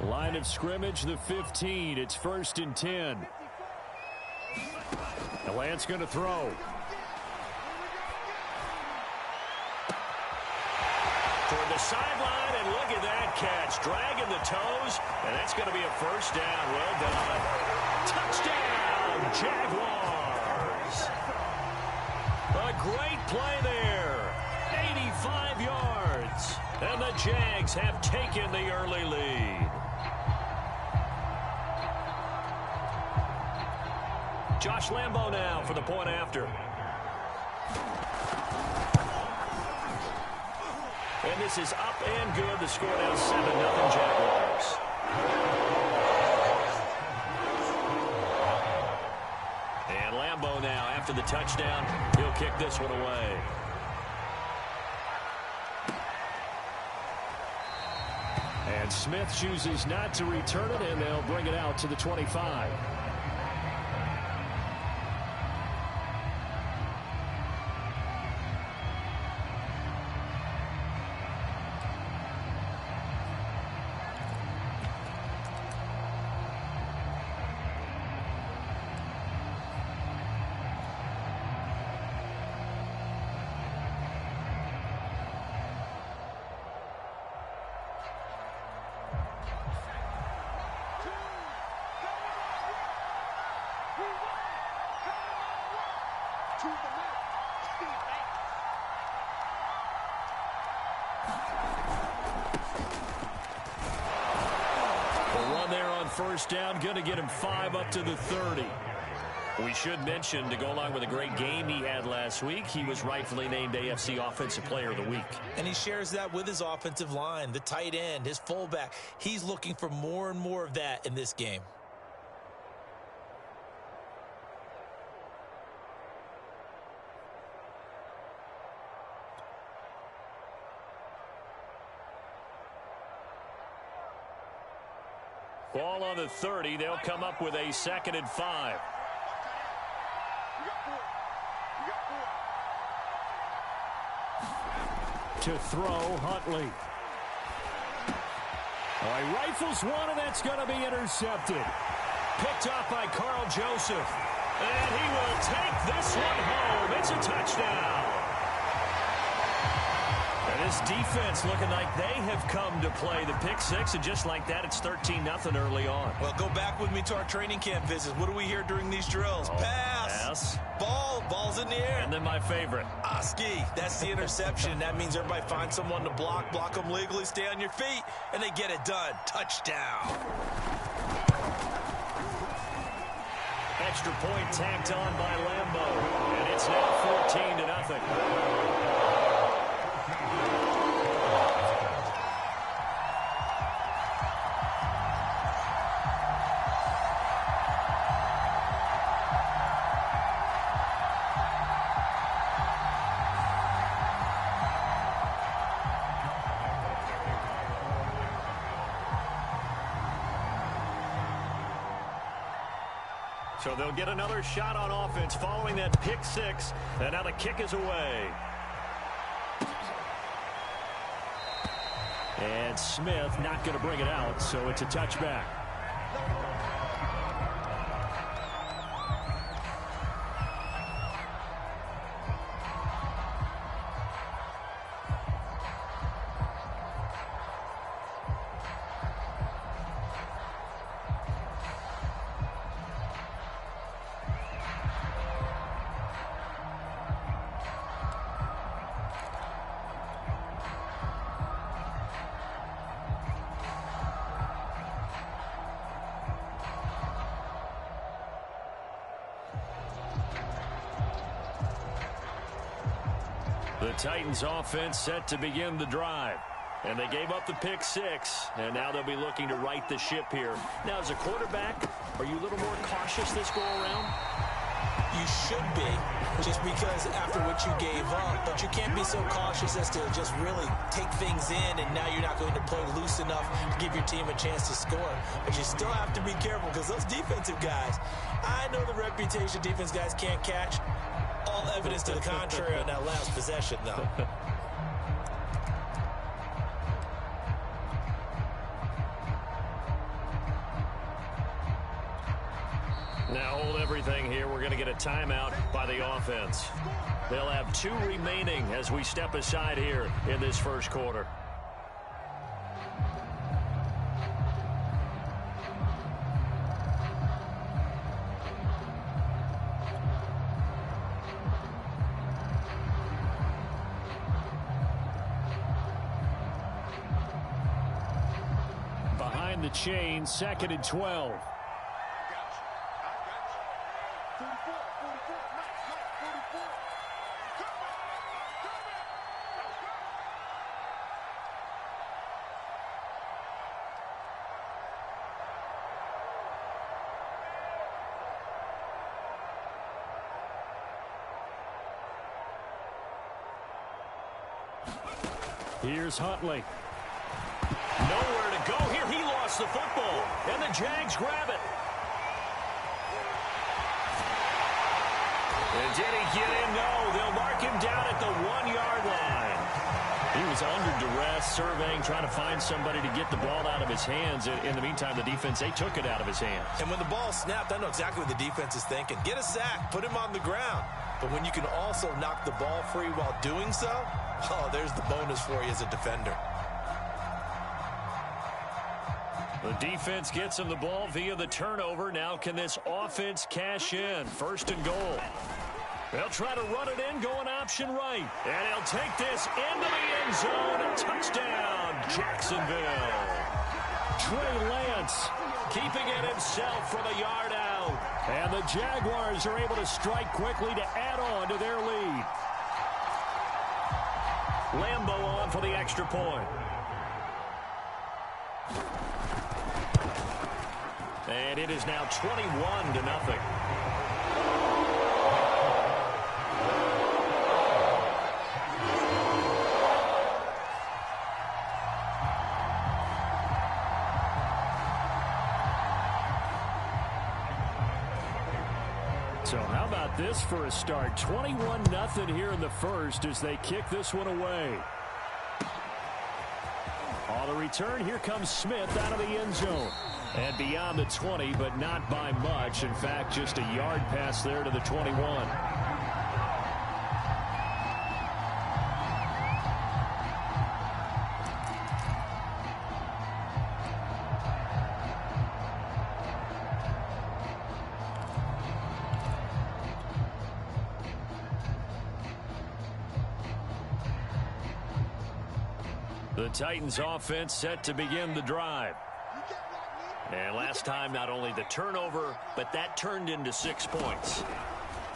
Line of scrimmage, the 15. It's 1st and 10. The Lance going to throw. Toward the sideline, and look at that catch. Dragging the toes, and that's going to be a first down. Well done. Touchdown, Jaguars. A great play there. 85 yards. And the Jags have taken the early lead. Josh Lambo now for the point after. And this is up and good. The score now 7-0 Jaguars. And Lambo now after the touchdown. He'll kick this one away. And Smith chooses not to return it, and they'll bring it out to the 25. First down, going to get him 5 up to the 30. We should mention, to go along with a great game he had last week, he was rightfully named AFC Offensive Player of the Week. And he shares that with his offensive line, the tight end, his fullback. He's looking for more and more of that in this game. Ball on the 30. They'll come up with a 2nd and 5. To throw, Huntley. Oh, he rifles one, and that's going to be intercepted. Picked off by Carl Joseph. And he will take this one home. It's a touchdown. And this defense looking like they have come to play. The pick six, and just like that, it's 13-0 early on. Well, go back with me to our training camp visits. What do we hear during these drills? Pass. Ball's in the air. And then my favorite. Oski, that's the interception. That means everybody finds someone to block them legally, stay on your feet, and they get it done. Touchdown. Extra point tacked on by Lambo. And it's now 14-0. So they'll get another shot on offense following that pick six. And now the kick is away. And Smith not going to bring it out, so it's a touchback. The Titans offense set to begin the drive. And they gave up the pick six, and now they'll be looking to right the ship here. Now, as a quarterback, are you a little more cautious this go-around? You should be, just because after what you gave up. But you can't be so cautious as to just really take things in, and now you're not going to play loose enough to give your team a chance to score. But you still have to be careful, because those defensive guys, I know the reputation defense guys can't catch. All evidence to the contrary on that last possession, though. Now hold everything here. We're going to get a timeout by the offense. They'll have 2 remaining as we step aside here in this first quarter. Behind the chain, 2nd and 12. Here's Huntley. Nowhere to go here. He lost the football, and the Jags grab it. And did he get in? No. They'll mark him down at the 1-yard line. He was under duress, surveying, trying to find somebody to get the ball out of his hands. In the meantime, the defense, they took it out of his hands. And when the ball snapped, I know exactly what the defense is thinking. Get a sack, put him on the ground. But when you can also knock the ball free while doing so, oh, there's the bonus for you as a defender. The defense gets him the ball via the turnover. Now can this offense cash in? 1st and goal. They'll try to run it in, going option right. And he'll take this into the end zone. Touchdown, Jacksonville. Trey Lance keeping it himself from a yard out. And the Jaguars are able to strike quickly to add on to their lead. Lambeau on for the extra point. And it is now 21-0. So how about this for a start? 21-0 here in the first as they kick this one away. On the return, here comes Smith out of the end zone. And beyond the 20, but not by much. In fact, just a yard pass there to the 21. The Titans offense set to begin the drive. And last time, not only the turnover, but that turned into 6 points.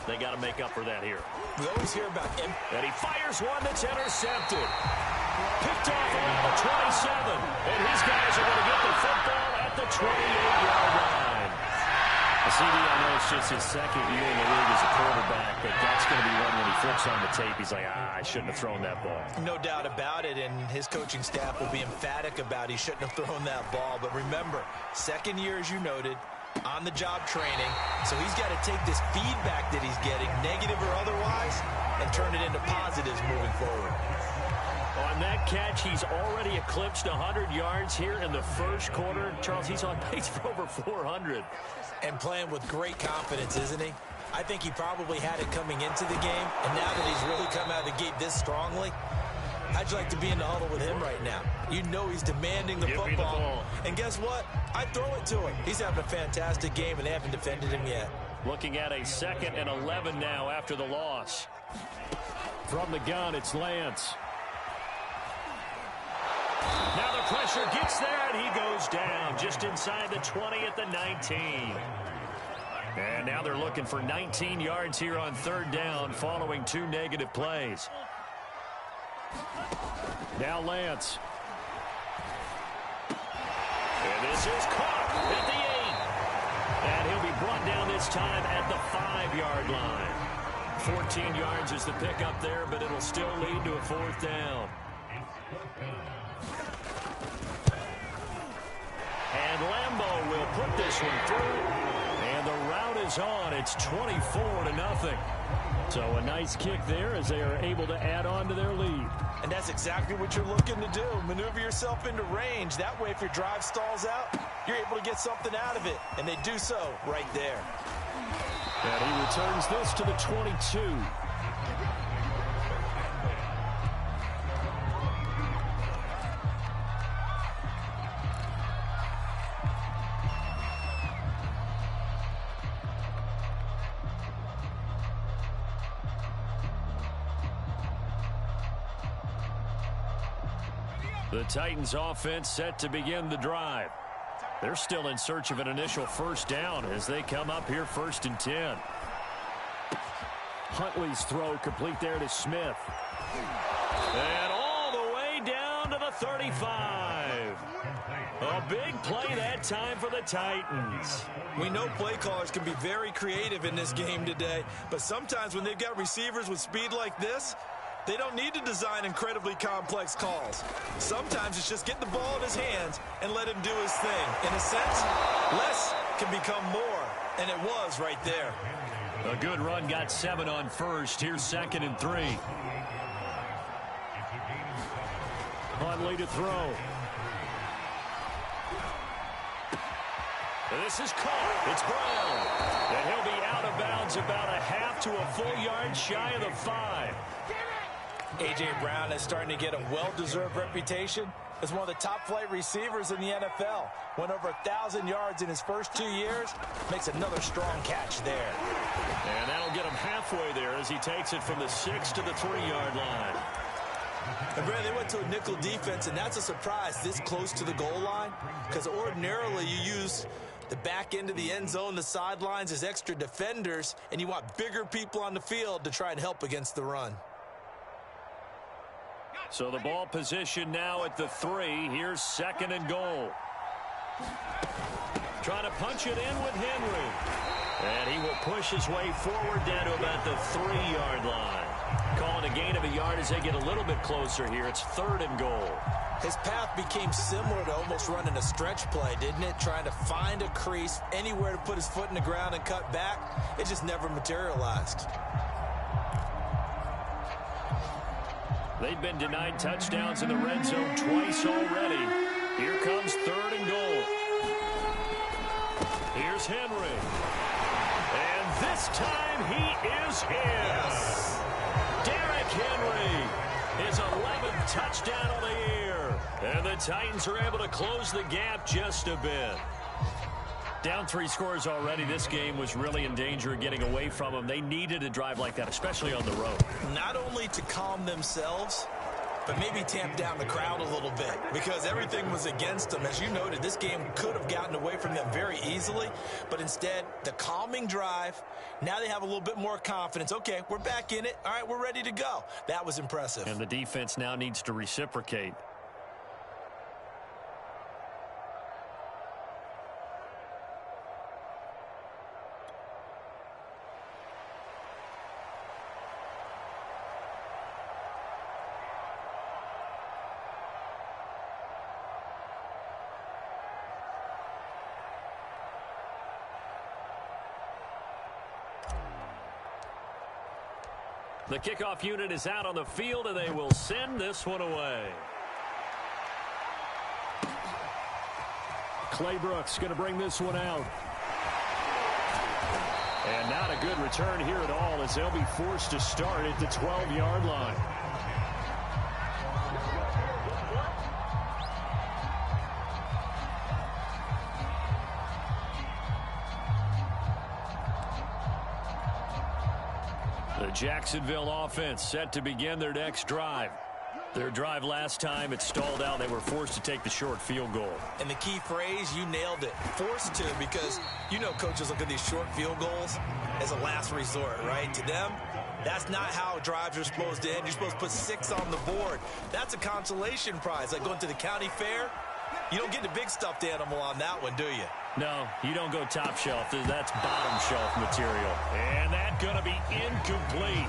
They got to make up for that here. We always hear about him. And he fires one that's intercepted. Picked off around the 27. And his guys are going to get the football at the 28-yard line. CD, I know it's just his 2nd year in the league as a quarterback, but that's going to be one when he flips on the tape. He's like, I shouldn't have thrown that ball. No doubt about it, and his coaching staff will be emphatic about he shouldn't have thrown that ball. But remember, 2nd year, as you noted, on-the-job training. So he's got to take this feedback that he's getting, negative or otherwise, and turn it into positives moving forward. On that catch, he's already eclipsed 100 yards here in the first quarter. Charles, he's on pace for over 400. And playing with great confidence, isn't he? I think he probably had it coming into the game, and now that he's really come out of the gate this strongly, how'd you like to be in the huddle with him right now? You know he's demanding the football. Me the ball. And guess what? I throw it to him. He's having a fantastic game, and they haven't defended him yet. Looking at a 2nd and 11 now after the loss. From the gun, it's Lance. Now the pressure gets there, and he goes down just inside the 20 at the 19. And now they're looking for 19 yards here on 3rd down following 2 negative plays. Now Lance. And this is caught at the 8. And he'll be brought down this time at the 5-yard line. 14 yards is the pickup there, but it'll still lead to a 4th down. And Lambeau will put this one through. And the route is on. It's 24-0. So a nice kick there as they are able to add on to their lead. And that's exactly what you're looking to do. Maneuver yourself into range. That way, if your drive stalls out, you're able to get something out of it. And they do so right there. And he returns this to the 22. The Titans offense set to begin the drive. They're still in search of an initial first down as they come up here 1st and 10. Huntley's throw complete there to Smith. And all the way down to the 35. A big play that time for the Titans. We know play callers can be very creative in this game today, but sometimes when they've got receivers with speed like this, they don't need to design incredibly complex calls. Sometimes it's just get the ball in his hands and let him do his thing. In a sense, less can become more, and it was right there. A good run got 7 on first. Here's 2nd and 3. Huntley to throw. This is caught. It's Brown. And he'll be out of bounds about a half to a full yard shy of the 5. A.J. Brown is starting to get a well-deserved reputation as one of the top-flight receivers in the NFL. Went over 1,000 yards in his first 2 years. Makes another strong catch there. And that'll get him halfway there as he takes it from the 6 to the 3-yard line. And Brad, they went to a nickel defense, and that's a surprise this close to the goal line, because ordinarily you use the back end of the end zone, the sidelines as extra defenders, and you want bigger people on the field to try and help against the run. So the ball position now at the 3. Here's 2nd and goal. Trying to punch it in with Henry. And he will push his way forward down to about the 3-yard line. Calling a gain of a yard as they get a little bit closer here. It's 3rd and goal. His path became similar to almost running a stretch play, didn't it? Trying to find a crease, anywhere to put his foot in the ground and cut back. It just never materialized. They've been denied touchdowns in the red zone twice already. Here comes 3rd and goal. Here's Henry. And this time he is in. Yes. Derrick Henry, his 11th touchdown of the year. And the Titans are able to close the gap just a bit. Down 3 scores already. This game was really in danger of getting away from them. They needed a drive like that, especially on the road. Not only to calm themselves, but maybe tamp down the crowd a little bit, because everything was against them. As you noted, this game could have gotten away from them very easily, but instead, the calming drive, now they have a little bit more confidence. Okay, we're back in it. All right, we're ready to go. That was impressive. And the defense now needs to reciprocate. The kickoff unit is out on the field, and they will send this one away. Claybrooks going to bring this one out. And not a good return here at all as they'll be forced to start at the 12-yard line. The Jacksonville offense set to begin their next drive. Their drive last time, it stalled out. They were forced to take the short field goal. And the key phrase, you nailed it. Forced to, because you know coaches look at these short field goals as a last resort, right? To them, that's not how drives are supposed to end. You're supposed to put 6 on the board. That's a consolation prize, like going to the county fair. You don't get the big stuffed animal on that one, do you? No, you don't go top shelf. That's bottom shelf material. And that's going to be incomplete.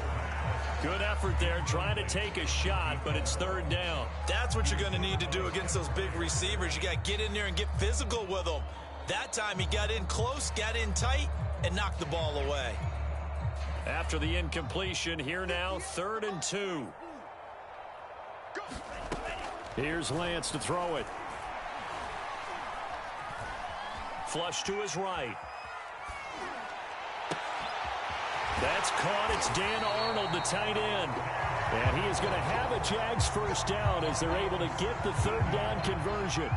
Good effort there, trying to take a shot, but it's 3rd down. That's what you're going to need to do against those big receivers. You got to get in there and get physical with them. That time he got in close, got in tight, and knocked the ball away. After the incompletion, here now, 3rd and 2. Here's Lance to throw it. Flush to his right. That's caught. It's Dan Arnold, the tight end. And he is going to have a Jags first down as they're able to get the third down conversion.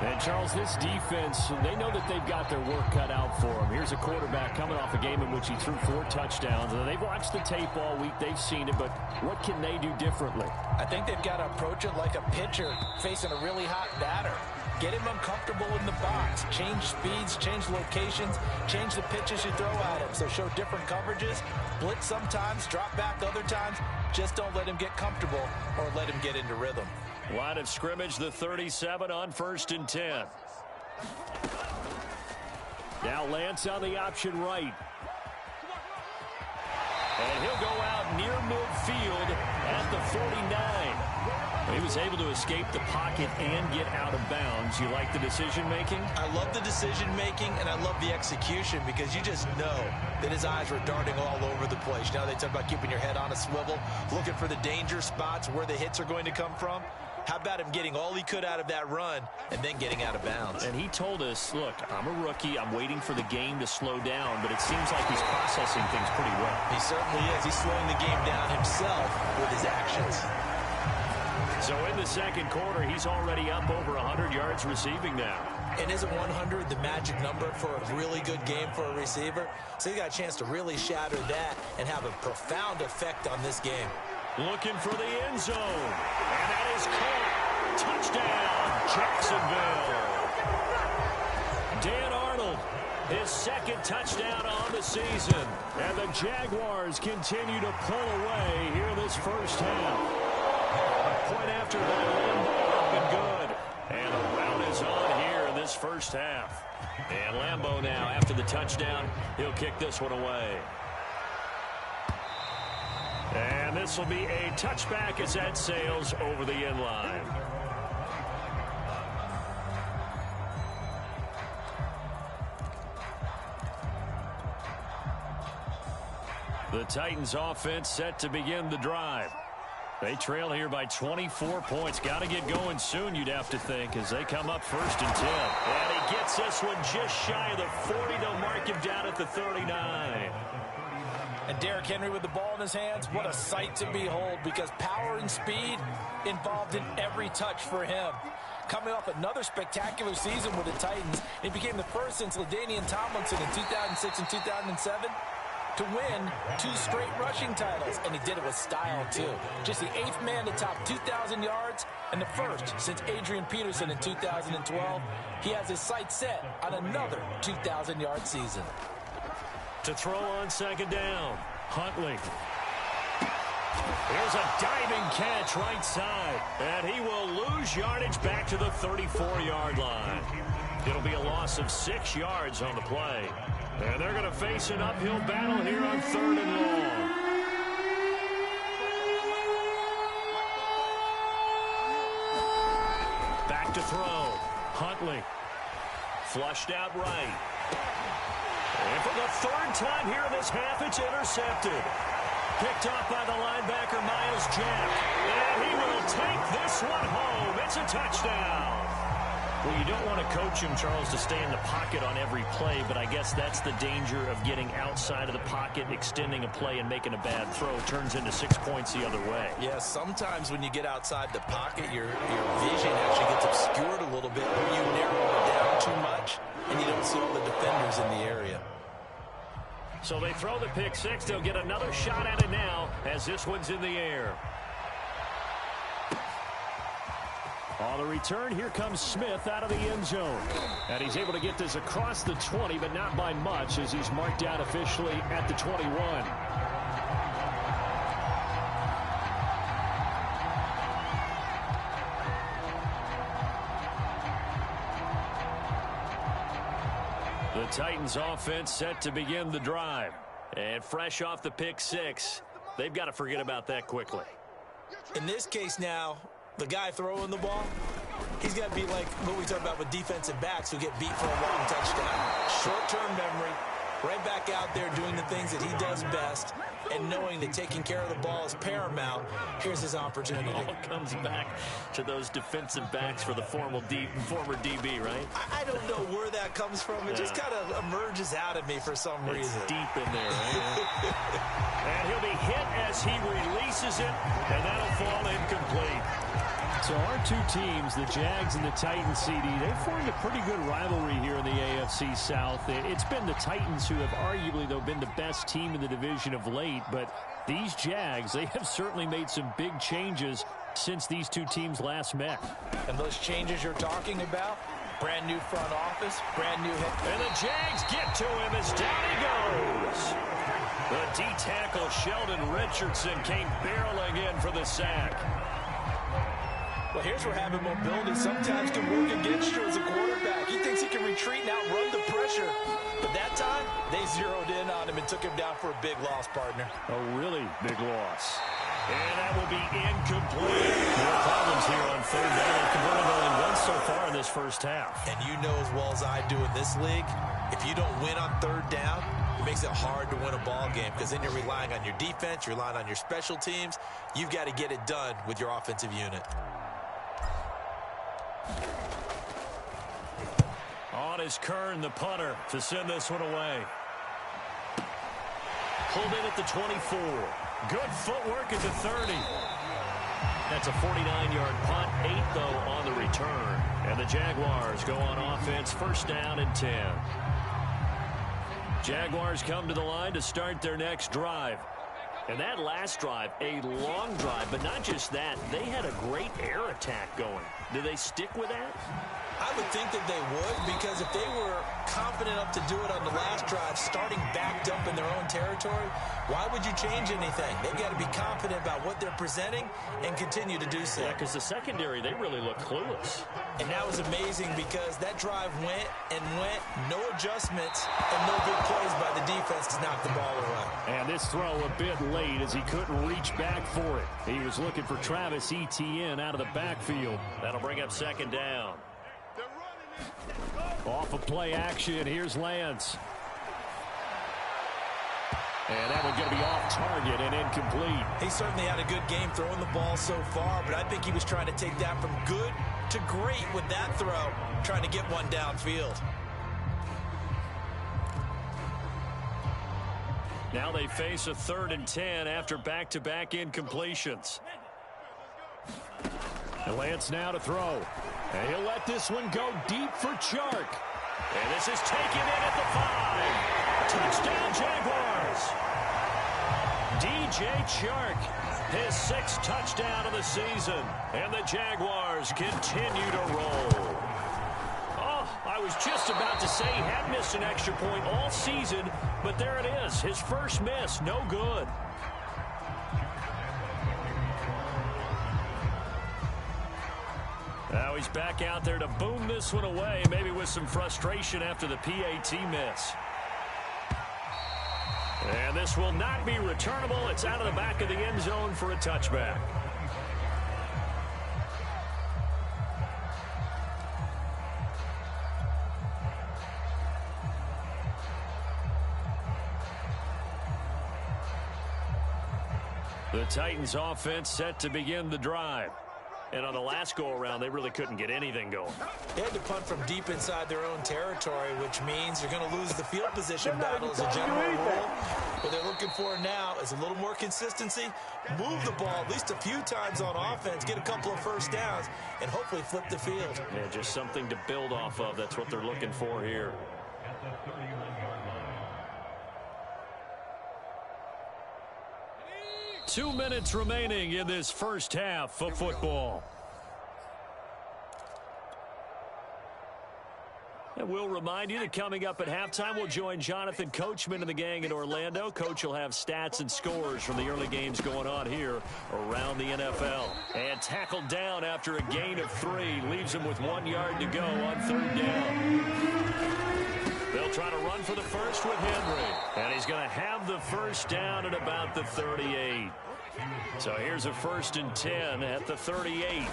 And, Charles, this defense, they know that they've got their work cut out for them. Here's a quarterback coming off a game in which he threw 4 touchdowns. They've watched the tape all week. They've seen it, but what can they do differently? I think they've got to approach it like a pitcher facing a really hot batter. Get him uncomfortable in the box. Change speeds, change locations, change the pitches you throw at him. So show different coverages. Blitz sometimes, drop back other times. Just don't let him get comfortable or let him get into rhythm. Line of scrimmage, the 37 on 1st and 10. Now Lance on the option right. And he'll go out near midfield at the 49. He was able to escape the pocket and get out of bounds. You like the decision-making? I love the decision-making, and I love the execution because you just know that his eyes were darting all over the place. You know, they talk about keeping your head on a swivel, looking for the danger spots where the hits are going to come from. How about him getting all he could out of that run and then getting out of bounds? And he told us, look, I'm a rookie. I'm waiting for the game to slow down, but it seems like he's processing things pretty well. He certainly is. He's slowing the game down himself with his actions. So in the second quarter, he's already up over 100 yards receiving now. And isn't 100 the magic number for a really good game for a receiver? So he got a chance to really shatter that and have a profound effect on this game. Looking for the end zone. And that is caught. Touchdown, Jacksonville. Dan Arnold, his second touchdown on the season. And the Jaguars continue to pull away here this first half. A point after that, Lambeau up and good. And the round is on here in this first half. And Lambeau now, after the touchdown, he'll kick this one away. And this will be a touchback as that sails over the end line. The Titans offense set to begin the drive. They trail here by 24 points. Got to get going soon, you'd have to think, as they come up 1st and 10. And he gets this one just shy of the 40. They'll mark him down at the 39. And Derrick Henry with the ball in his hands, what a sight to behold, because power and speed involved in every touch for him. Coming off another spectacular season with the Titans, he became the first since LaDainian Tomlinson in 2006 and 2007 to win 2 straight rushing titles, and he did it with style, too. Just the 8th man to top 2,000 yards, and the first since Adrian Peterson in 2012. He has his sights set on another 2,000-yard season. To throw on second down, Huntley. Here's a diving catch right side, and he will lose yardage back to the 34-yard line. It'll be a loss of 6 yards on the play. And they're going to face an uphill battle here on 3rd and long. Back to throw. Huntley. Flushed out right. And for the 3rd time here in this half, it's intercepted. Picked up by the linebacker, Miles Jack. And he will take this one home. It's a touchdown. Well, you don't want to coach him, Charles, to stay in the pocket on every play, but I guess that's the danger of getting outside of the pocket, extending a play, and making a bad throw. It turns into 6 points the other way. Yeah, sometimes when you get outside the pocket, your vision actually gets obscured a little bit, where you narrow it down too much, and you don't see all the defenders in the area. So they throw the pick six. They'll get another shot at it now as this one's in the air. On the return, here comes Smith out of the end zone. And he's able to get this across the 20, but not by much, as he's marked out officially at the 21. The Titans offense set to begin the drive. And fresh off the pick six, they've got to forget about that quickly. In this case now, the guy throwing the ball, he's got to be like what we talk about with defensive backs who get beat for a long touchdown. Short-term memory, right back out there doing the things that he does best, and knowing that taking care of the ball is paramount. Here's his opportunity. It all comes back to those defensive backs for the former DB, right? I don't know where that that comes from. It just kind of emerges out of me for some reason. It's deep in there. And he'll be hit as he releases it, and that'll fall incomplete. So our two teams, the Jags and the Titans, CD, they've formed a pretty good rivalry here in the AFC South. It's been the Titans who have arguably, though, been the best team in the division of late. But these Jags, they have certainly made some big changes since these two teams last met. And those changes you're talking about, brand new front office, brand new head. And the Jags get to him as down he goes. The D-tackle Sheldon Richardson came barreling in for the sack. Well, here's where having mobility sometimes can work against you as a quarterback. He thinks he can retreat and outrun the pressure. But that time, they zeroed in on him and took him down for a big loss, partner. A really big loss. And that will be incomplete. No problems here on third down. They've converted only once so far in this first half. And you know as well as I do in this league, if you don't win on third down, it makes it hard to win a ball game because then you're relying on your defense, you're relying on your special teams. You've got to get it done with your offensive unit. On is Kern, the punter, to send this one away. Pulled in at the 24. Good footwork at the 30. That's a 49-yard punt, 8, though, on the return. And the Jaguars go on offense, first down and 10. Jaguars come to the line to start their next drive. And that last drive, a long drive, but not just that. They had a great air attack going. Do they stick with that? I would think that they would, because if they were confident enough to do it on the last drive, starting backed up in their own territory, why would you change anything? They've got to be confident about what they're presenting and continue to do so. Yeah, because the secondary, they really look clueless. And that was amazing because that drive went and went, no adjustments, and no big plays by the defense to knock the ball away. And this throw a bit late as he couldn't reach back for it. He was looking for Travis Etienne out of the backfield. That'll bring up second down. Off of play action, here's Lance. And that one's going to be off target and incomplete. He certainly had a good game throwing the ball so far, but I think he was trying to take that from good to great with that throw, trying to get one downfield. Now they face a 3rd and 10 after back-to-back incompletions. And Lance now to throw. And he'll let this one go deep for Chark. And this is taken in at the 5. Touchdown, Jaguars. DJ Chark, his 6th touchdown of the season. And the Jaguars continue to roll. Oh, I was just about to say he had missed an extra point all season, but there it is. His first miss, no good. Now he's back out there to boom this one away, maybe with some frustration after the PAT miss. And this will not be returnable. It's out of the back of the end zone for a touchback. The Titans offense set to begin the drive. And on the last go-around, they really couldn't get anything going. They had to punt from deep inside their own territory, which means you're going to lose the field position battle as a general rule. What they're looking for now is a little more consistency, move the ball at least a few times on offense, get a couple of first downs, and hopefully flip the field. Yeah, just something to build off of. That's what they're looking for here. Two minutes remaining in this first half of football. And we'll remind you that coming up at halftime, we'll join Jonathan Coachman and the gang in Orlando. Coach will have stats and scores from the early games going on here around the NFL. And tackled down after a gain of 3. Leaves him with 1 yard to go on 3rd down. They'll try to run for the first with Henry. And he's going to have the first down at about the 38. So here's a 1st and 10 at the 38.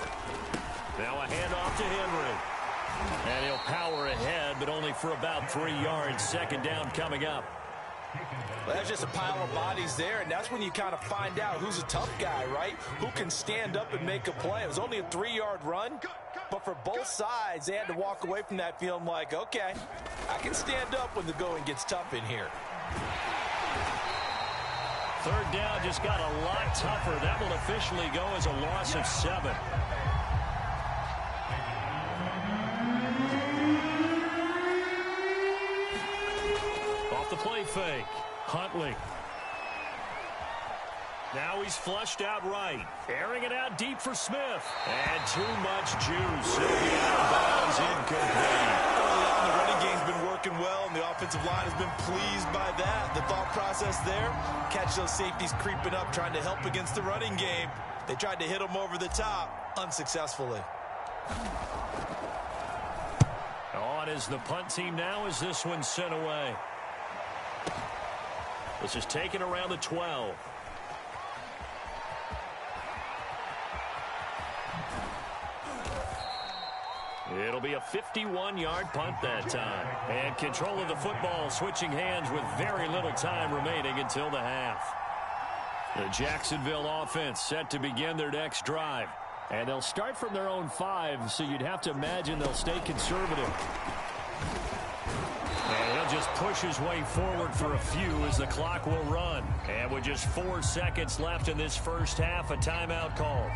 Now a handoff to Henry. And he'll power ahead, but only for about 3 yards. Second down coming up. Well, that's just a pile of bodies there, and that's when you kind of find out who's a tough guy, right? Who can stand up and make a play. It was only a 3-yard run, but for both sides, they had to walk away from that feeling like, okay, I can stand up when the going gets tough in here. Third down just got a lot tougher. That will officially go as a loss of 7. Off the play fake. Huntley. Now he's flushed out right. Airing it out deep for Smith. And too much juice. It'll be out of bounds, incomplete. Early on, the running game's been working well, and the offensive line has been pleased by that. The thought process there, catch those safeties creeping up, trying to help against the running game. They tried to hit them over the top, unsuccessfully. On is the punt team now as this one's sent away. This is taken around the 12. It'll be a 51-yard punt that time. And control of the football switching hands with very little time remaining until the half. The Jacksonville offense set to begin their next drive. And they'll start from their own 5, so you'd have to imagine they'll stay conservative. And he'll just push his way forward for a few as the clock will run. And with just 4 seconds left in this first half, a timeout call.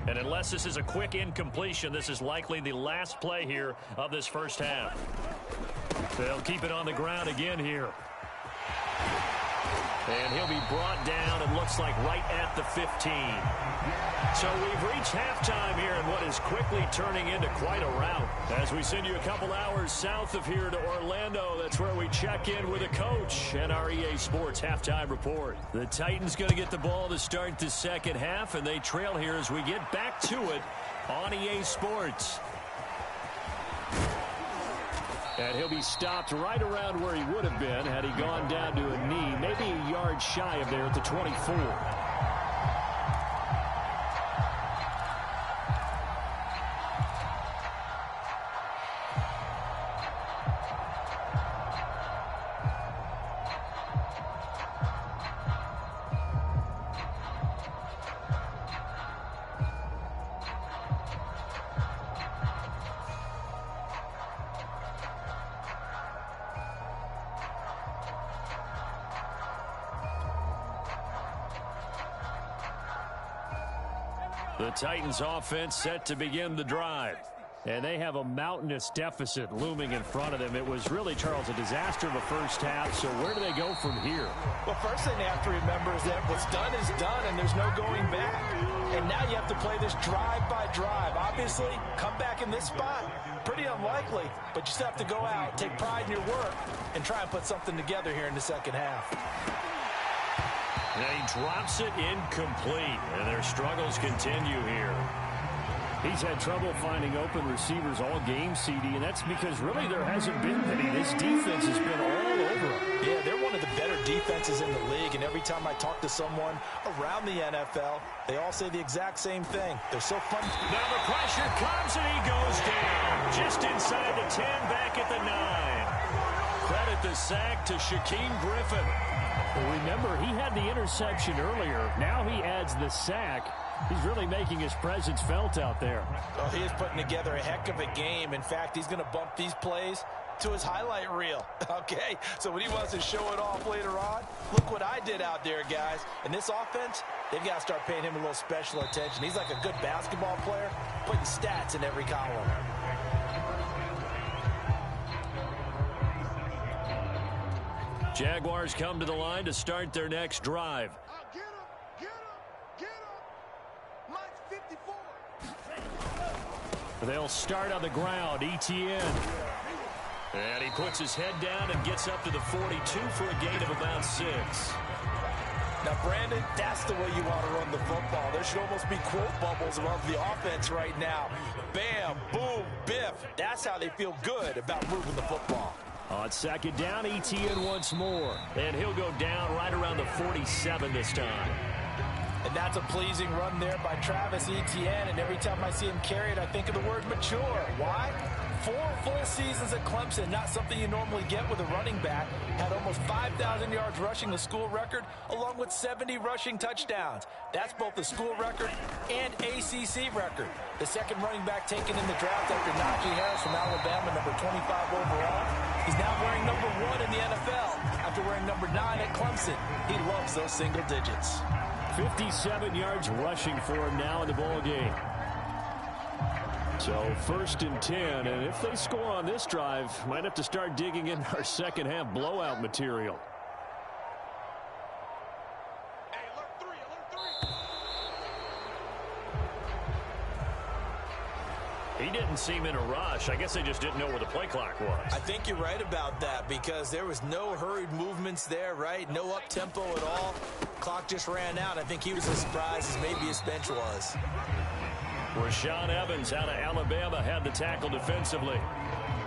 And unless this is a quick incompletion, this is likely the last play here of this first half. They'll keep it on the ground again here. And he'll be brought down, and looks like right at the 15. So we've reached halftime here in what is quickly turning into quite a rout. As we send you a couple hours south of here to Orlando, that's where we check in with a coach and our EA Sports halftime report. The Titans going to get the ball to start the second half, and they trail here as we get back to it on EA Sports. And he'll be stopped right around where he would have been had he gone down to a knee, maybe a yard shy of there at the 24. The Titans offense set to begin the drive. And they have a mountainous deficit looming in front of them. It was really, Charles, a disaster of a first half. So where do they go from here? Well, first thing they have to remember is that what's done is done, and there's no going back. And now you have to play this drive by drive. Obviously, come back in this spot, pretty unlikely. But you still have to go out, take pride in your work, and try and put something together here in the second half. And he drops it incomplete, and their struggles continue here. He's had trouble finding open receivers all game, CD, and that's because really there hasn't been any. This defense has been all over him. Yeah, they're one of the better defenses in the league, and every time I talk to someone around the NFL, they all say the exact same thing. They're so fun. Now the pressure comes, and he goes down. Just inside the 10, back at the 9. Credit the sack to Shaquem Griffin. Well, remember, he had the interception earlier. Now he adds the sack. He's really making his presence felt out there. Well, he is putting together a heck of a game. In fact, he's going to bump these plays to his highlight reel. Okay, so when he wants to show it off later on, look what I did out there, guys. And this offense, they've got to start paying him a little special attention. He's like a good basketball player, putting stats in every column. Jaguars come to the line to start their next drive. They'll start on the ground. Etienne. And he puts his head down and gets up to the 42 for a gain of about 6. Now, Brandon, that's the way you want to run the football. There should almost be quote bubbles above the offense right now. Bam, boom, biff. That's how they feel good about moving the football. On second down, Etienne once more. And he'll go down right around the 47 this time. And that's a pleasing run there by Travis Etienne. And every time I see him carry it, I think of the word mature. Why? 4 full seasons at Clemson, not something you normally get with a running back. Had almost 5,000 yards rushing, the school record, along with 70 rushing touchdowns. That's both the school record and ACC record. The second running back taken in the draft after Najee Harris from Alabama, number 25 overall. He's now wearing number 1 in the NFL after wearing number 9 at Clemson. He loves those single digits. 57 yards rushing for him now in the ball game. So 1st and 10, and if they score on this drive, might have to start digging in our second half blowout material. He didn't seem in a rush. I guess they just didn't know where the play clock was. I think you're right about that because there was no hurried movements there, right? No up-tempo at all. Clock just ran out. I think he was as surprised as maybe his bench was. Rashaan Evans out of Alabama had the tackle defensively.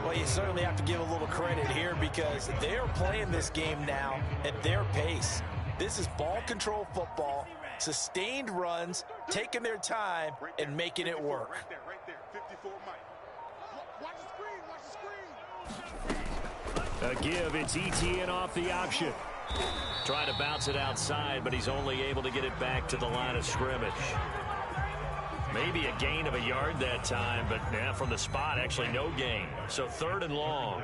Well, you certainly have to give a little credit here because they're playing this game now at their pace. This is ball control football, sustained runs, taking their time, and making it work. Right there, 54 Mike. Watch the screen. A give, it's Etienne off the option. Trying to bounce it outside, but he's only able to get it back to the line of scrimmage. Maybe a gain of a yard that time, but from the spot, actually no gain. So 3rd and long.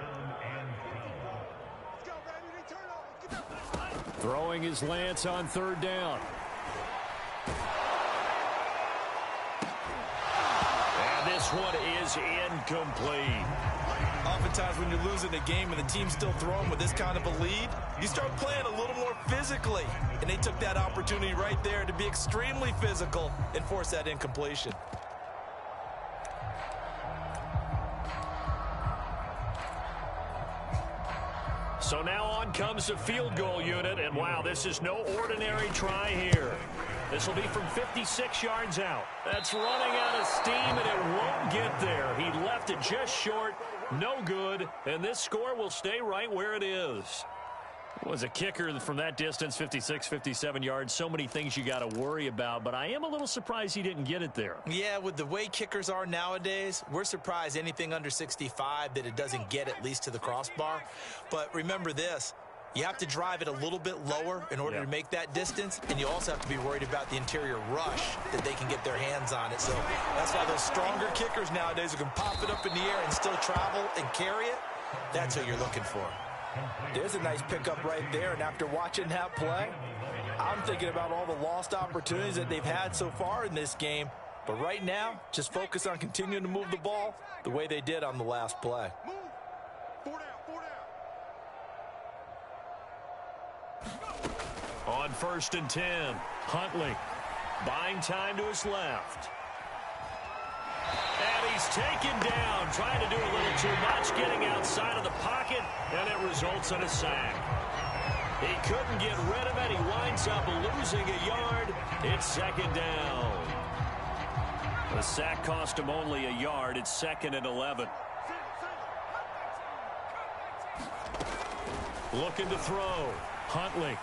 Throwing his Lance on 3rd down. And this one is incomplete. Oftentimes when you're losing a game and the team's still throwing with this kind of a lead, you start playing a little more physically. And they took that opportunity right there to be extremely physical and force that incompletion. So now on comes the field goal unit, and wow, this is no ordinary try here. This will be from 56 yards out. That's running out of steam, and it won't get there. He left it just short, no good, and this score will stay right where it is. Was a kicker from that distance, 56, 57 yards. So many things you got to worry about, but I am a little surprised he didn't get it there. Yeah, with the way kickers are nowadays, we're surprised anything under 65 that it doesn't get at least to the crossbar. But remember this, you have to drive it a little bit lower in order to make that distance, and you also have to be worried about the interior rush that they can get their hands on it. So that's why those stronger kickers nowadays who can pop it up in the air and still travel and carry it, that's who you're looking for. There's a nice pickup right there, and after watching that play, I'm thinking about all the lost opportunities that they've had so far in this game. But right now, just focus on continuing to move the ball the way they did on the last play. Move. 4 down. On 1st and 10, Huntley buying time to his left. And he's taken down, trying to do a little too much, getting outside of the pocket, and it results in a sack. He couldn't get rid of it. He winds up losing a yard. It's 2nd down. The sack cost him only a yard. It's 2nd and 11. Looking to throw. Huntley.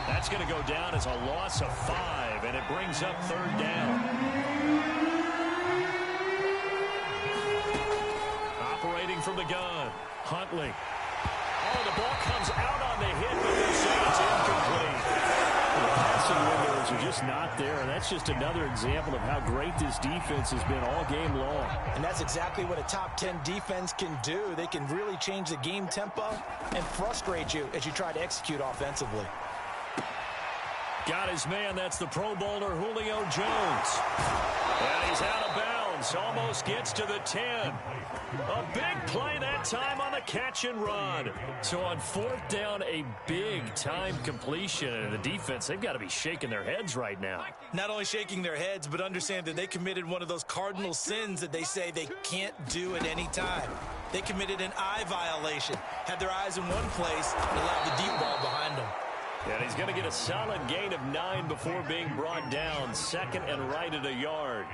That's going to go down as a loss of 5, and it brings up 3rd down. Operating from the gun, Huntley. Oh, the ball comes out on the hit, but they say it's incomplete. The passing windows are just not there, and that's just another example of how great this defense has been all game long. And that's exactly what a top 10 defense can do. They can really change the game tempo and frustrate you as you try to execute offensively. Got his man. That's the Pro Bowler Julio Jones. And he's out of bounds. Almost gets to the 10. A big play that time on the catch and run. So on 4th down, a big-time completion. And the defense, they've got to be shaking their heads right now. Not only shaking their heads, but understand that they committed one of those cardinal sins that they say they can't do at any time. They committed an eye violation, had their eyes in one place, and allowed the deep ball behind them. And he's going to get a solid gain of 9 before being brought down. 2nd and right at a yard.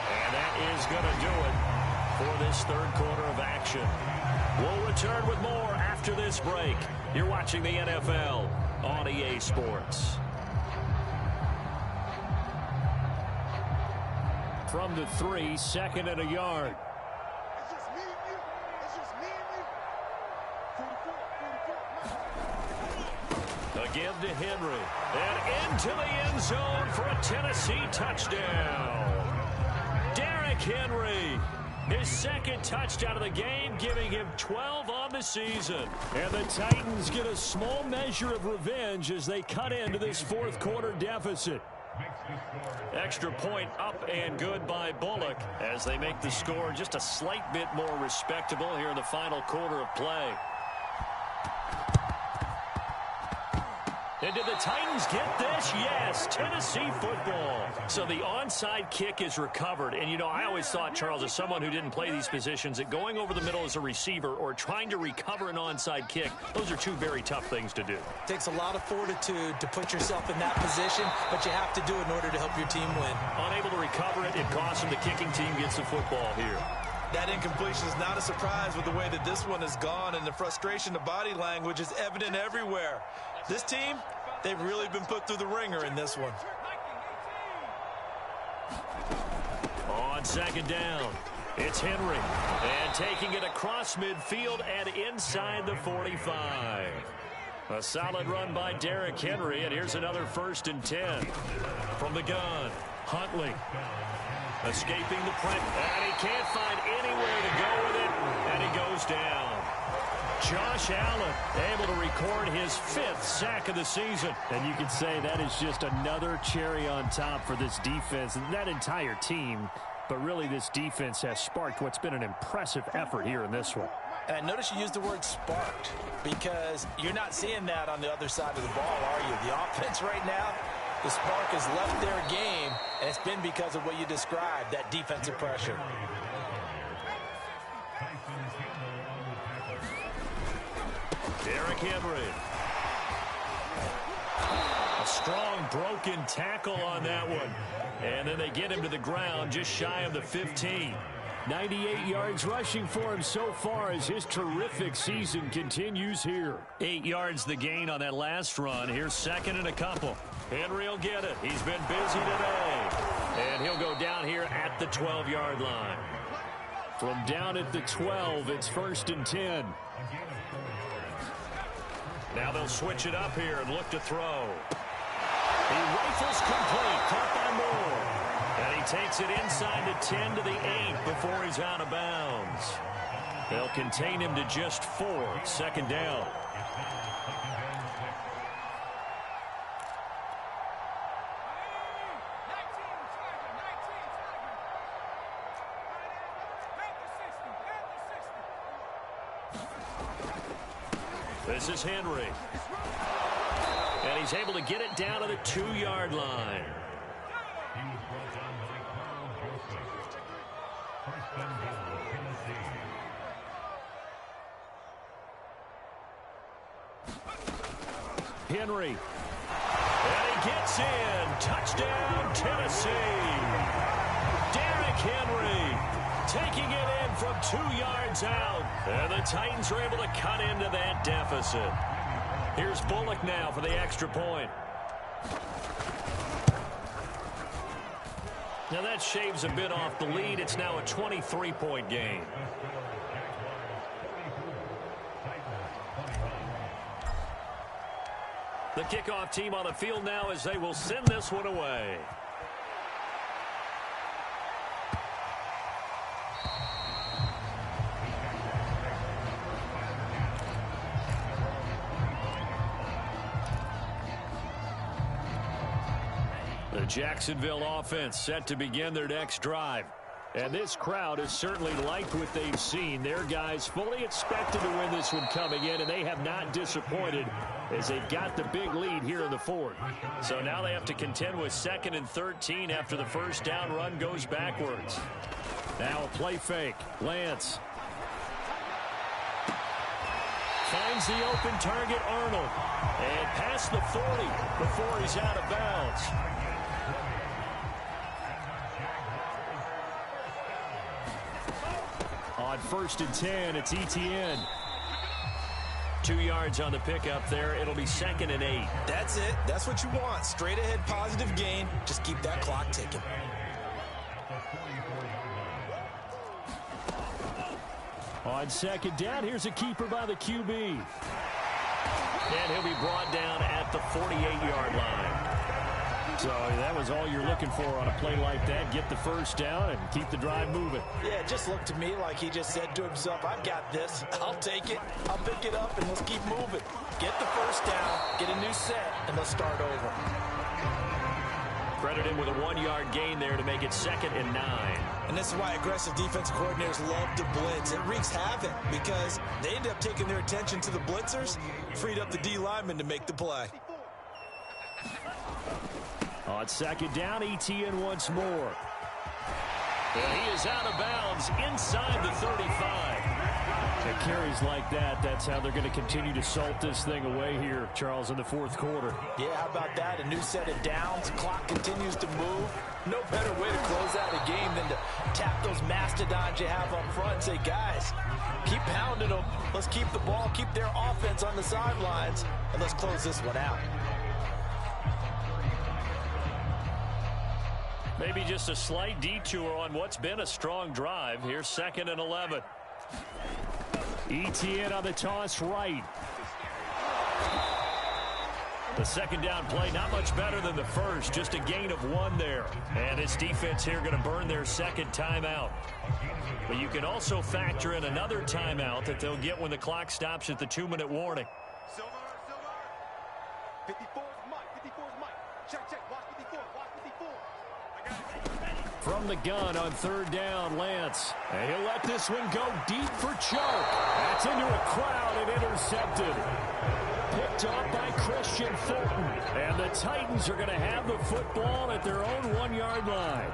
And that is going to do it for this 3rd quarter of action. We'll return with more after after this break. You're watching the NFL on EA Sports. From the 3, 2nd and a yard. It's just me and you. It's just me and you. 44. Again to Henry. And into the end zone for a Tennessee touchdown. Derrick Henry. His 2nd touchdown of the game, giving him 12 on the season. And the Titans get a small measure of revenge as they cut into this 4th quarter deficit. Extra point up and good by Bullock as they make the score just a slight bit more respectable here in the final quarter of play. And did the Titans get this? Yes, Tennessee football. So the onside kick is recovered. And, you know, I always thought, Charles, as someone who didn't play these positions, that going over the middle as a receiver or trying to recover an onside kick, those are 2 very tough things to do. It takes a lot of fortitude to put yourself in that position, but you have to do it in order to help your team win. Unable to recover it, it costs them. The kicking team gets the football here. That incompletion is not a surprise with the way that this one has gone, and the frustration, the body language is evident everywhere. This team, they've really been put through the ringer in this one. On 2nd down, it's Henry. And taking it across midfield and inside the 45. A solid run by Derrick Henry, and here's another 1st and 10. From the gun, Huntley. Escaping the pressure, and he can't find anywhere to go with it, and he goes down. Josh Allen able to record his 5th sack of the season. And you can say that is just another cherry on top for this defense and that entire team. But really, this defense has sparked what's been an impressive effort here in this one. And I notice you used the word sparked because you're not seeing that on the other side of the ball, are you? The offense right now, the spark has left their game, and it's been because of what you described, that defensive pressure. Derrick Henry. A strong broken tackle on that one. And then they get him to the ground just shy of the 15. 98 yards rushing for him so far as his terrific season continues here. 8 yards the gain on that last run. Here's 2nd and a couple. Henry will get it. He's been busy today. And he'll go down here at the 12-yard line. From down at the 12, it's 1st and 10. Now they'll switch it up here and look to throw. He rifles complete, caught by Moore. And he takes it inside the 10 to the 8 before he's out of bounds. They'll contain him to just 4, 2nd down. This is Henry. And he's able to get it down to the 2-yard line. Henry. And he gets in. Touchdown, Tennessee. Derrick Henry taking it in from 2 yards out. And the Titans are able to cut into that deficit. Here's Bullock now for the extra point. Now that shaves a bit off the lead. It's now a 23-point game. The kickoff team on the field now as they will send this one away. The Jacksonville offense set to begin their next drive. And this crowd has certainly liked what they've seen. Their guys fully expected to win this one coming in, and they have not disappointed as they've got the big lead here in the 4th. So now they have to contend with 2nd and 13 after the first down run goes backwards. Now a play fake. Lance. Finds the open target, Arnold. And past the 40 before he's out of bounds. On 1st and 10, it's ETN. 2 yards on the pickup there. It'll be 2nd and 8. That's it. That's what you want. Straight ahead positive gain. Just keep that clock ticking. On 2nd down, here's a keeper by the QB. And he'll be brought down at the 48-yard line. So that was all you're looking for on a play like that. Get the first down and keep the drive moving. Yeah, it just looked to me like he just said to himself, I've got this. I'll take it. I'll pick it up, and let's keep moving. Get the first down, get a new set, and let's start over. Credit him with a 1-yard gain there to make it 2nd and 9. And this is why aggressive defensive coordinators love to blitz. It wreaks havoc because they end up taking their attention to the blitzers, freed up the D lineman to make the play. On 2nd down, ETN once more. And he is out of bounds inside the 35. And carries like that, that's how they're going to continue to salt this thing away here, Charles, in the 4th quarter. Yeah, how about that? A new set of downs. Clock continues to move. No better way to close out a game than to tap those mastodons you have up front and say, guys, keep pounding them. Let's keep the ball, keep their offense on the sidelines, and let's close this one out. Maybe just a slight detour on what's been a strong drive. Here's 2nd and 11. ETN on the toss right. The 2nd down play, not much better than the first. Just a gain of 1 there. And this defense here going to burn their 2nd timeout. But you can also factor in another timeout that they'll get when the clock stops at the 2-minute warning. Silver. 54's Mike. 54's Mike. Check. Watch 54. Watch 54. I got it. From the gun on 3rd down, Lance. And he'll let this one go deep for choke. That's into a crowd and intercepted. Picked up by Christian Fulton. And the Titans are going to have the football at their own 1-yard line.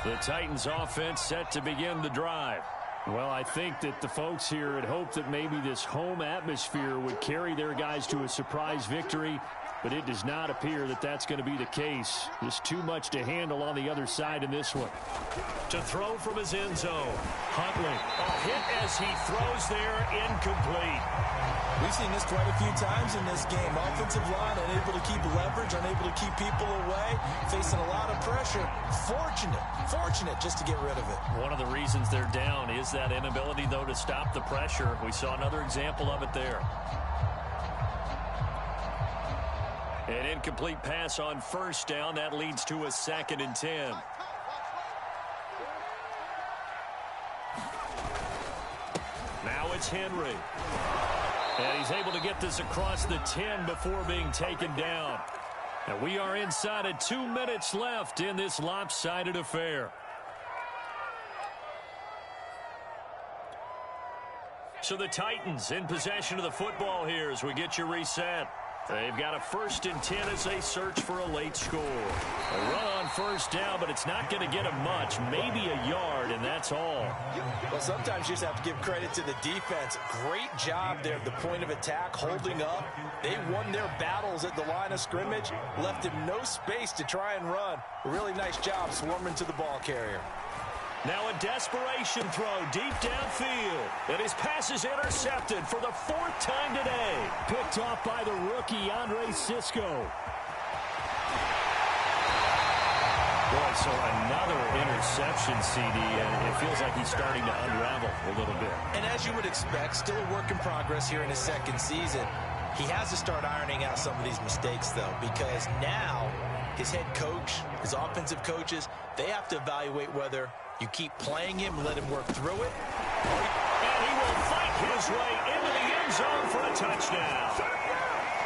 The Titans offense set to begin the drive. Well, I think that the folks here had hoped that maybe this home atmosphere would carry their guys to a surprise victory, but it does not appear that that's going to be the case. Just too much to handle on the other side in this one. To throw from his end zone, Huntley. A hit as he throws there, incomplete. We've seen this quite a few times in this game. Offensive line unable to keep leverage, unable to keep people away, facing a lot of pressure. Fortunate just to get rid of it. One of the reasons they're down is that inability, though, to stop the pressure. We saw another example of it there. An incomplete pass on 1st down. That leads to a 2nd and 10. Now it's Henry. And he's able to get this across the 10 before being taken down. And we are inside of 2 minutes left in this lopsided affair. So the Titans in possession of the football here as we get you reset. They've got a 1st and 10 as they search for a late score. A run on 1st down, but it's not going to get them much. Maybe a yard, and that's all. Well, sometimes you just have to give credit to the defense. Great job there at the point of attack, holding up. They won their battles at the line of scrimmage, left him no space to try and run. A really nice job swarming to the ball carrier. Now a desperation throw deep downfield. And his pass is intercepted for the 4th time today. Picked off by the rookie, Andre Sisco. Boy, so another interception, CD, and it feels like he's starting to unravel a little bit. And as you would expect, still a work in progress here in his 2nd season. He has to start ironing out some of these mistakes, though, because now his head coach, his offensive coaches, they have to evaluate whether you keep playing him, let him work through it. And he will fight his way into the end zone for a touchdown.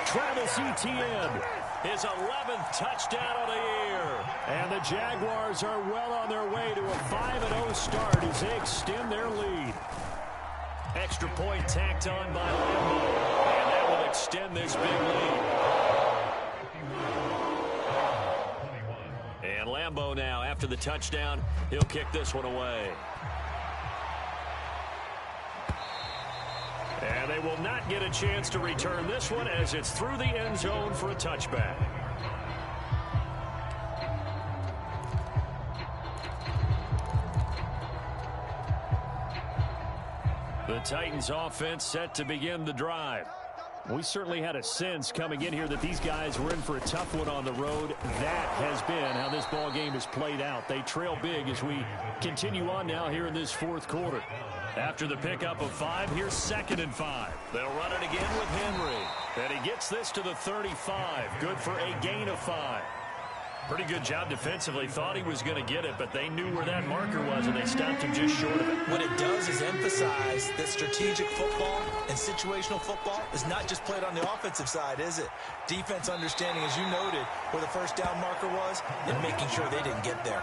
Travis Etienne, his 11th touchdown of the year. And the Jaguars are well on their way to a 5-0 start as they extend their lead. Extra point tacked on by Lambo. And that will extend this big lead. And Lambo now, after the touchdown, he'll kick this one away. And they will not get a chance to return this one as it's through the end zone for a touchback. The Titans offense set to begin the drive. We certainly had a sense coming in here that these guys were in for a tough one on the road. That has been how this ball game has played out. They trail big as we continue on now here in this fourth quarter. After the pickup of 5, here's 2nd and 5. They'll run it again with Henry. And he gets this to the 35. Good for a gain of 5. Pretty good job defensively. Thought he was going to get it, but they knew where that marker was, and they stopped him just short of it. What it does is emphasize that strategic football and situational football is not just played on the offensive side, is it? Defense understanding, as you noted, where the first down marker was and making sure they didn't get there.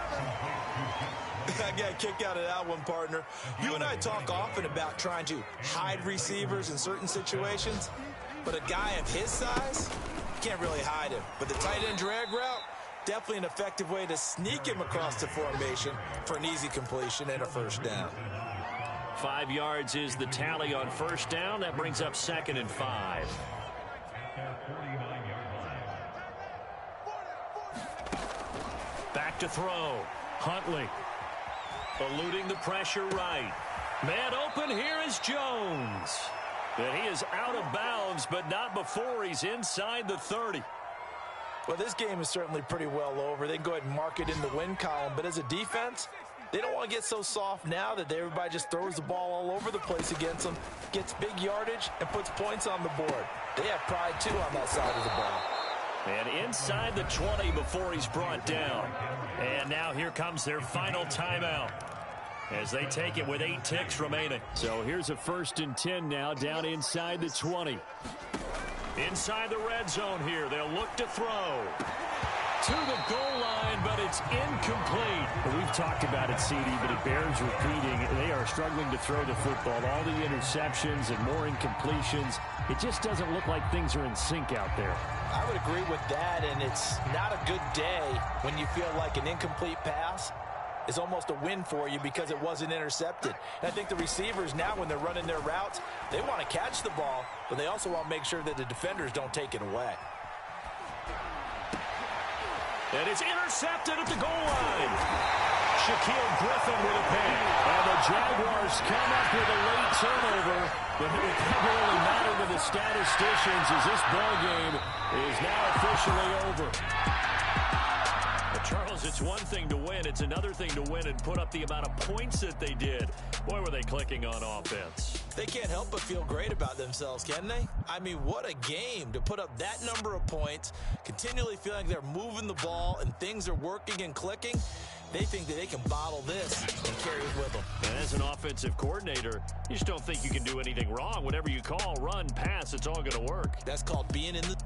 I got a kick out of that one, partner. You and I talk often about trying to hide receivers in certain situations, but a guy of his size, can't really hide him. But the tight end drag route, definitely an effective way to sneak him across the formation for an easy completion and a first down. 5 yards is the tally on first down. That brings up 2nd and 5. Back to throw. Huntley. Eluding the pressure right. Man open, here is Jones. And he is out of bounds, but not before he's inside the 30. Well, this game is certainly pretty well over. They can go ahead and mark it in the win column. But as a defense, they don't want to get so soft now that everybody just throws the ball all over the place against them, gets big yardage, and puts points on the board. They have pride, too, on that side of the ball. And inside the 20 before he's brought down. And now here comes their final timeout as they take it with 8 ticks remaining. So here's a 1st and 10 now down inside the 20. Inside the red zone here. They'll look to throw. To the goal line, but it's incomplete. We've talked about it, CD, but it bears repeating. They are struggling to throw the football. All the interceptions and more incompletions. It just doesn't look like things are in sync out there. I would agree with that, and it's not a good day when you feel like an incomplete pass is almost a win for you because it wasn't intercepted. And I think the receivers now, when they're running their routes, they want to catch the ball, but they also want to make sure that the defenders don't take it away. And it's intercepted at the goal line. Shaquille Griffin with a pick. And the Jaguars come up with a late turnover, but it will probably matter to the statisticians as this ball game is now officially over. But Charles, it's one thing to win. It's another thing to win and put up the amount of points that they did. Boy, were they clicking on offense. They can't help but feel great about themselves, can they? I mean, what a game to put up that number of points, continually feeling like they're moving the ball and things are working and clicking. They think that they can bottle this and carry it with them. And as an offensive coordinator, you just don't think you can do anything wrong. Whatever you call, run, pass, it's all going to work. That's called being in the...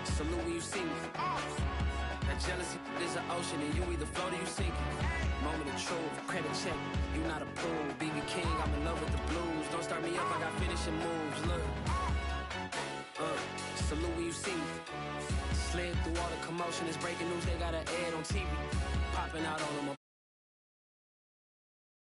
Salute when you see me. That jealousy is an ocean, and you either float or you sink. Moment of truth, credit check. You not approved. BB King, I'm in love with the blues. Don't start me up, I got finishing moves. Look. Salute when you see me. Slid through all the commotion. It's breaking news, they got an ad on TV. Popping out on them.